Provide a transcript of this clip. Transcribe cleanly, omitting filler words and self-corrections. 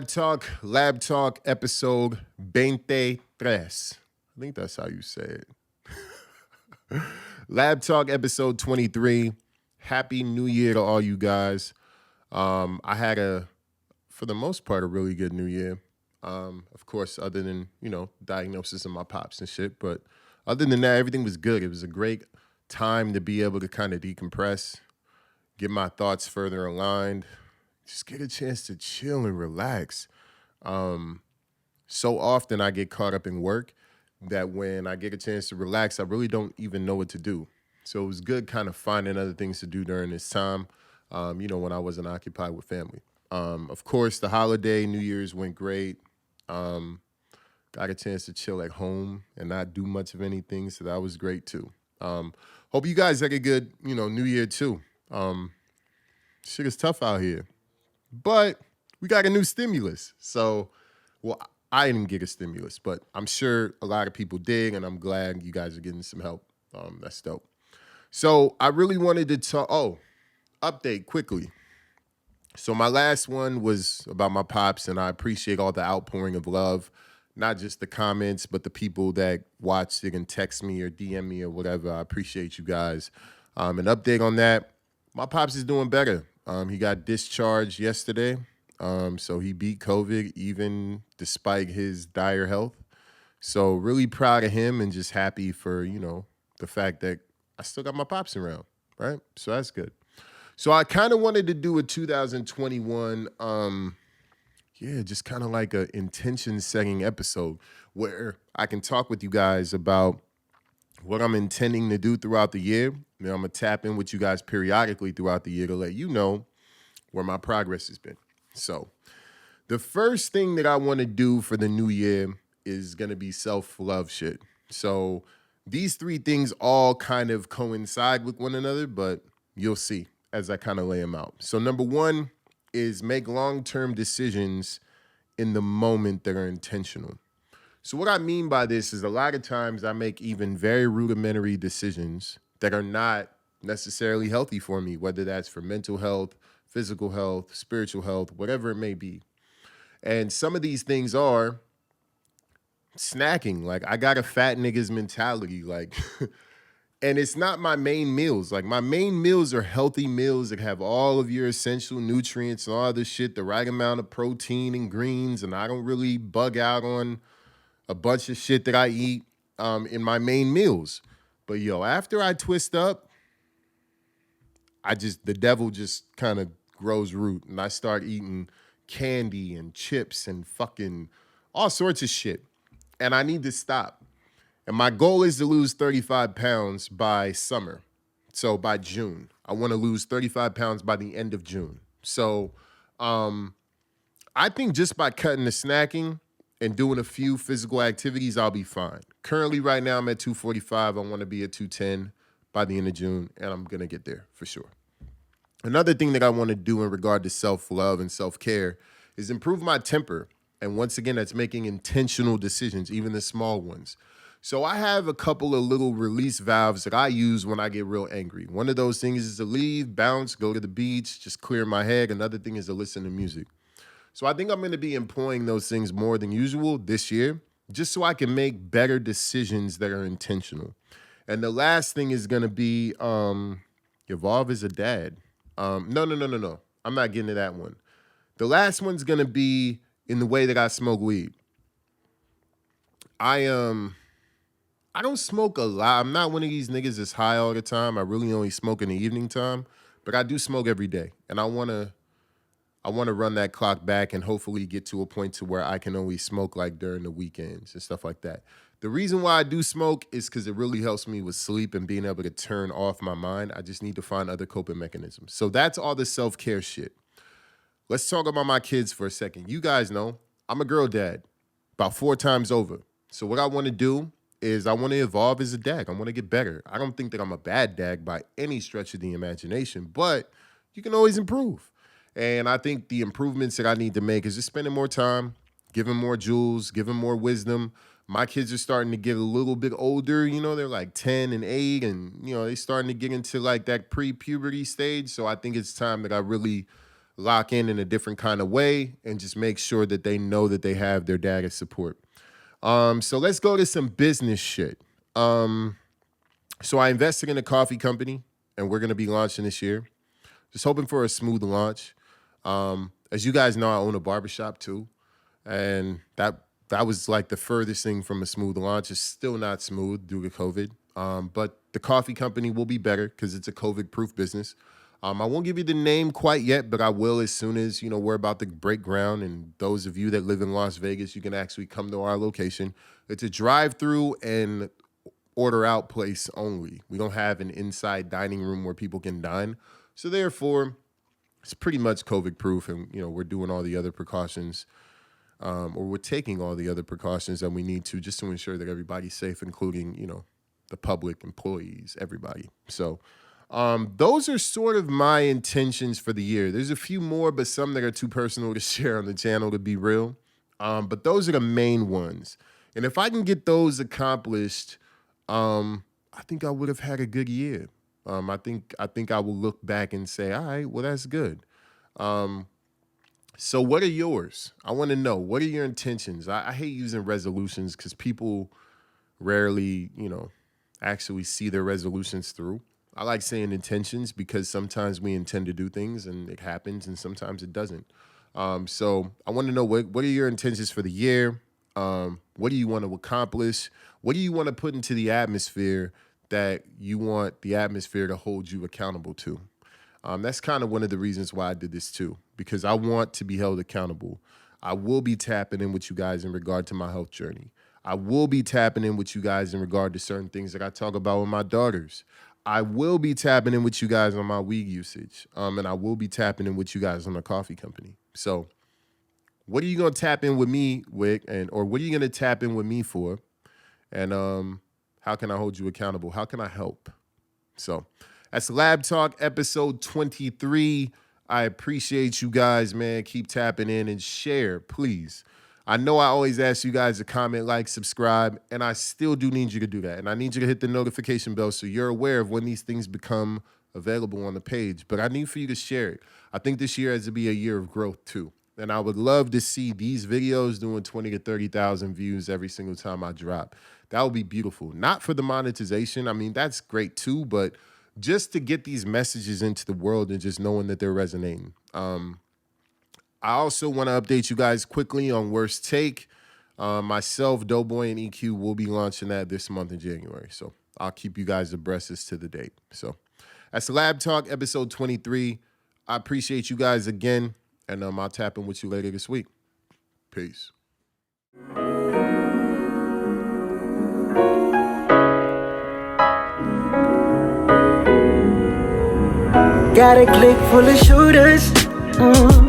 LabTalk episode 23. I think that's how you say it. LabTalk episode 23. Happy New Year to all you guys. I had for the most part, a really good New Year. Of course, other than, diagnosis of my pops and shit. But other than that, everything was good. It was a great time to be able to kind of decompress, get my thoughts further aligned, just get a chance to chill and relax. So often I get caught up in work that when I get a chance to relax, I really don't even know what to do. So it was good kind of finding other things to do during this time, when I wasn't occupied with family. Of course, the holiday, New Year's went great. Got a chance to chill at home and not do much of anything, so that was great too. Hope you guys had a good, New Year too. Shit is tough out here. But we got a new stimulus. So, I didn't get a stimulus, but I'm sure a lot of people did, and I'm glad you guys are getting some help. That's dope. So I really wanted to talk. Update quickly. So my last one was about my pops, and I appreciate all the outpouring of love, not just the comments, but the people that watched it and text me or DM me or whatever. I appreciate you guys. An update on that. My pops is doing better. He got discharged yesterday. So he beat COVID even despite his dire health. So really proud of him and just happy for, the fact that I still got my pops around, right? So that's good. So I kind of wanted to do a 2021, just kind of like a intention setting episode where I can talk with you guys about what I'm intending to do throughout the year. I'm going to tap in with you guys periodically throughout the year to let you know where my progress has been. So the first thing that I want to do for the new year is going to be self-love shit. So these three things all kind of coincide with one another, but you'll see as I kind of lay them out. So number one is make long-term decisions in the moment that are intentional. So what I mean by this is a lot of times I make even very rudimentary decisions that are not necessarily healthy for me, whether that's for mental health, physical health, spiritual health, whatever it may be. And some of these things are snacking. Like I got a fat niggas mentality, and it's not my main meals. Like my main meals are healthy meals that have all of your essential nutrients and all this shit, the right amount of protein and greens. And I don't really bug out on a bunch of shit that I eat in my main meals. But after I twist up, the devil just kind of grows root and I start eating candy and chips and fucking all sorts of shit. And I need to stop. And my goal is to lose 35 pounds by summer. So by June, I want to lose 35 pounds by the end of June. So I think just by cutting the snacking and doing a few physical activities, I'll be fine. Currently, right now, I'm at 245. I want to be at 210 by the end of June, and I'm going to get there for sure. Another thing that I want to do in regard to self-love and self-care is improve my temper. And once again, that's making intentional decisions, even the small ones. So I have a couple of little release valves that I use when I get real angry. One of those things is to leave, bounce, go to the beach, just clear my head. Another thing is to listen to music. So I think I'm going to be employing those things more than usual this year, just so I can make better decisions that are intentional. And the last thing is going to be evolve as a dad. No. I'm not getting to that one. The last one's going to be in the way that I smoke weed. I don't smoke a lot. I'm not one of these niggas that's high all the time. I really only smoke in the evening time, but I do smoke every day. And I want to run that clock back and hopefully get to a point to where I can only smoke like during the weekends and stuff like that. The reason why I do smoke is because it really helps me with sleep and being able to turn off my mind. I just need to find other coping mechanisms. So that's all the self-care shit. Let's talk about my kids for a second. You guys know I'm a girl dad about 4 times over. So what I want to do is I want to evolve as a dad. I want to get better. I don't think that I'm a bad dad by any stretch of the imagination, but you can always improve. And I think the improvements that I need to make is just spending more time, giving more jewels, giving more wisdom. My kids are starting to get a little bit older. They're like 10 and 8 and, they're starting to get into like that pre-puberty stage. So I think it's time that I really lock in a different kind of way and just make sure that they know that they have their dad's support. So let's go to some business shit. So I invested in a coffee company, and we're going to be launching this year. Just hoping for a smooth launch. As you guys know, I own a barbershop too, and that was like the furthest thing from a smooth launch. It's still not smooth due to COVID, but the coffee company will be better because it's a COVID-proof business. I won't give you the name quite yet, but I will as soon as, we're about to break ground. And those of you that live in Las Vegas, you can actually come to our location. It's a drive-through and order out place only. We don't have an inside dining room where people can dine. So therefore, it's pretty much COVID-proof. And, we're doing all the other precautions, or we're taking all the other precautions that we need to just to ensure that everybody's safe, including, the public, employees, everybody. So those are sort of my intentions for the year. There's a few more, but some that are too personal to share on the channel, to be real. But those are the main ones. And if I can get those accomplished, I think I would have had a good year. I think I will look back and say, all right, well, that's good. So what are yours? I want to know, what are your intentions? I hate using resolutions because people rarely, actually see their resolutions through. I like saying intentions because sometimes we intend to do things and it happens, and sometimes it doesn't. So I want to know, what are your intentions for the year? What do you want to accomplish? What do you want to put into the atmosphere that you want the atmosphere to hold you accountable to? That's kind of one of the reasons why I did this too, because I want to be held accountable. I will be tapping in with you guys in regard to my health journey. I will be tapping in with you guys in regard to certain things that I talk about with my daughters. I will be tapping in with you guys on my weed usage. And I will be tapping in with you guys on the coffee company. So what are you going to tap in with me with, or what are you going to tap in with me for? And how can I hold you accountable? How can I help? So that's LabTalk episode 23. I appreciate you guys, man. Keep tapping in and share, please. I know I always ask you guys to comment, like, subscribe, and I still do need you to do that. And I need you to hit the notification bell so you're aware of when these things become available on the page. But I need for you to share it. I think this year has to be a year of growth too. And I would love to see these videos doing 20 to 30,000 views every single time I drop. That would be beautiful. Not for the monetization. I mean, that's great too, but just to get these messages into the world and just knowing that they're resonating. I also want to update you guys quickly on Worst Take. Myself, Doughboy, and EQ will be launching that this month in January. So I'll keep you guys abreast as to the date. So that's LabTalk episode 23. I appreciate you guys again, and I'll tap in with you later this week. Peace. Got a clique full of shooters.